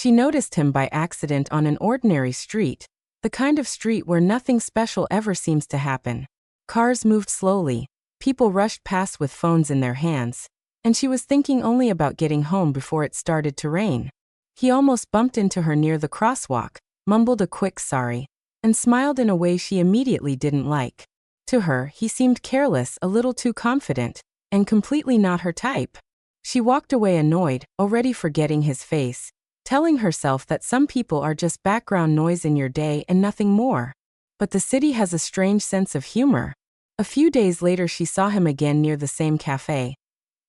She noticed him by accident on an ordinary street, the kind of street where nothing special ever seems to happen. Cars moved slowly, people rushed past with phones in their hands, and she was thinking only about getting home before it started to rain. He almost bumped into her near the crosswalk, mumbled a quick sorry, and smiled in a way she immediately didn't like. To her, he seemed careless, a little too confident, and completely not her type. She walked away annoyed, already forgetting his face, telling herself that some people are just background noise in your day and nothing more. But the city has a strange sense of humor. A few days later she saw him again near the same cafe,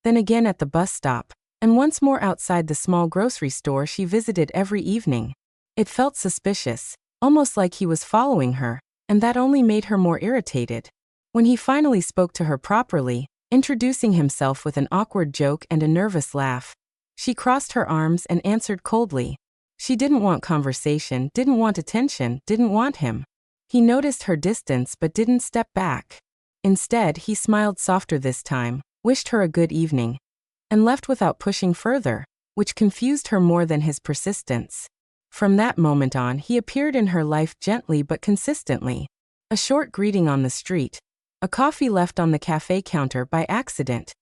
then again at the bus stop, and once more outside the small grocery store she visited every evening. It felt suspicious, almost like he was following her, and that only made her more irritated. When he finally spoke to her properly, introducing himself with an awkward joke and a nervous laugh, she crossed her arms and answered coldly. She didn't want conversation, didn't want attention, didn't want him. He noticed her distance but didn't step back. Instead, he smiled softer this time, wished her a good evening, and left without pushing further, which confused her more than his persistence. From that moment on, he appeared in her life gently but consistently. A short greeting on the street, a coffee left on the cafe counter by accident,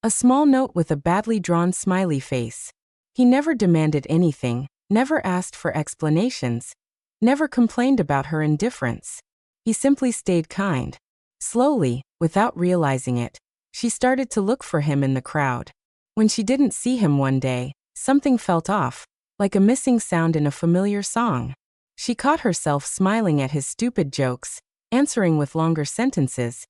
a small note with a badly drawn smiley face. He never demanded anything, never asked for explanations, never complained about her indifference. He simply stayed kind. Slowly, without realizing it, she started to look for him in the crowd. When she didn't see him one day, something felt off, like a missing sound in a familiar song. She caught herself smiling at his stupid jokes, answering with longer sentences,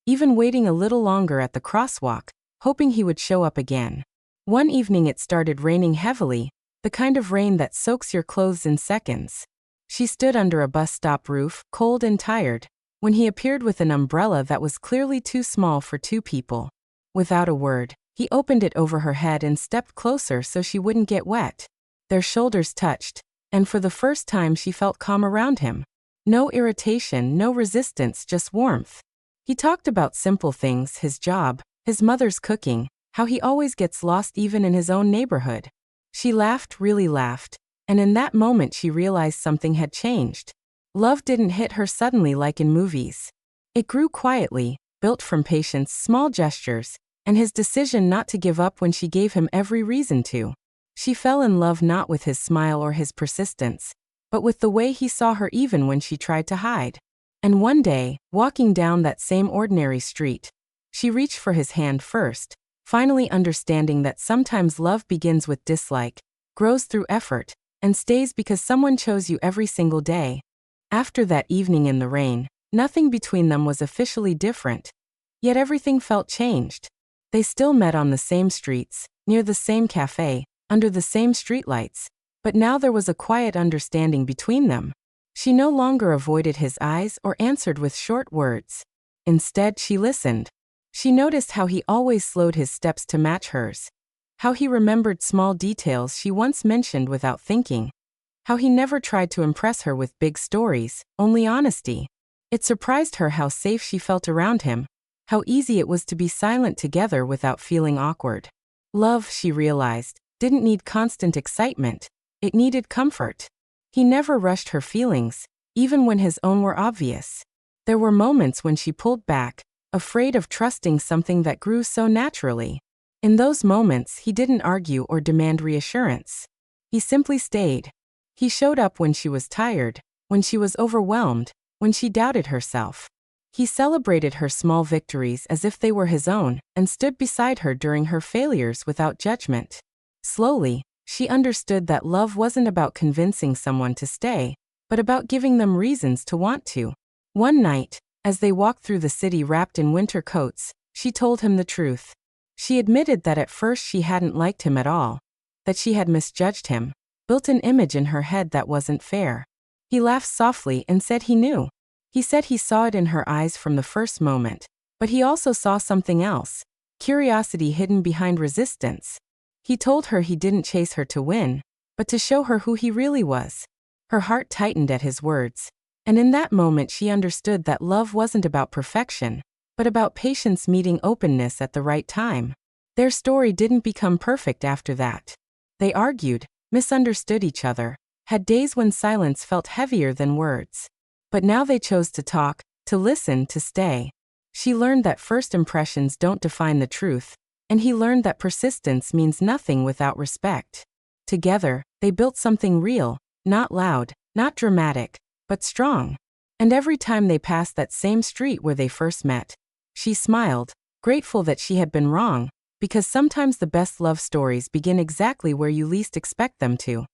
even waiting a little longer at the crosswalk, hoping he would show up again. One evening it started raining heavily, the kind of rain that soaks your clothes in seconds. She stood under a bus stop roof, cold and tired, when he appeared with an umbrella that was clearly too small for two people. Without a word, he opened it over her head and stepped closer so she wouldn't get wet. Their shoulders touched, and for the first time she felt calm around him. No irritation, no resistance, just warmth. He talked about simple things, his job, his mother's cooking, how he always gets lost even in his own neighborhood. She laughed, really laughed, and in that moment she realized something had changed. Love didn't hit her suddenly like in movies. It grew quietly, built from patience, small gestures, and his decision not to give up when she gave him every reason to. She fell in love not with his smile or his persistence, but with the way he saw her even when she tried to hide. And one day, walking down that same ordinary street, she reached for his hand first, finally understanding that sometimes love begins with dislike, grows through effort, and stays because someone chose you every single day. After that evening in the rain, nothing between them was officially different. Yet everything felt changed. They still met on the same streets, near the same cafe, under the same streetlights, but now there was a quiet understanding between them. She no longer avoided his eyes or answered with short words. Instead, she listened. She noticed how he always slowed his steps to match hers, how he remembered small details she once mentioned without thinking, how he never tried to impress her with big stories, only honesty. It surprised her how safe she felt around him, how easy it was to be silent together without feeling awkward. Love, she realized, didn't need constant excitement, it needed comfort. He never rushed her feelings, even when his own were obvious. There were moments when she pulled back, afraid of trusting something that grew so naturally. In those moments, he didn't argue or demand reassurance. He simply stayed. He showed up when she was tired, when she was overwhelmed, when she doubted herself. He celebrated her small victories as if they were his own, and stood beside her during her failures without judgment. Slowly, she understood that love wasn't about convincing someone to stay, but about giving them reasons to want to. One night, as they walked through the city wrapped in winter coats, she told him the truth. She admitted that at first she hadn't liked him at all, that she had misjudged him, built an image in her head that wasn't fair. He laughed softly and said he knew. He said he saw it in her eyes from the first moment, but he also saw something else, curiosity hidden behind resistance. He told her he didn't chase her to win, but to show her who he really was. Her heart tightened at his words, and in that moment she understood that love wasn't about perfection, but about patience meeting openness at the right time. Their story didn't become perfect after that. They argued, misunderstood each other, had days when silence felt heavier than words. But now they chose to talk, to listen, to stay. She learned that first impressions don't define the truth, and he learned that persistence means nothing without respect. Together, they built something real, not loud, not dramatic, but strong. And every time they passed that same street where they first met, she smiled, grateful that she had been wrong, because sometimes the best love stories begin exactly where you least expect them to.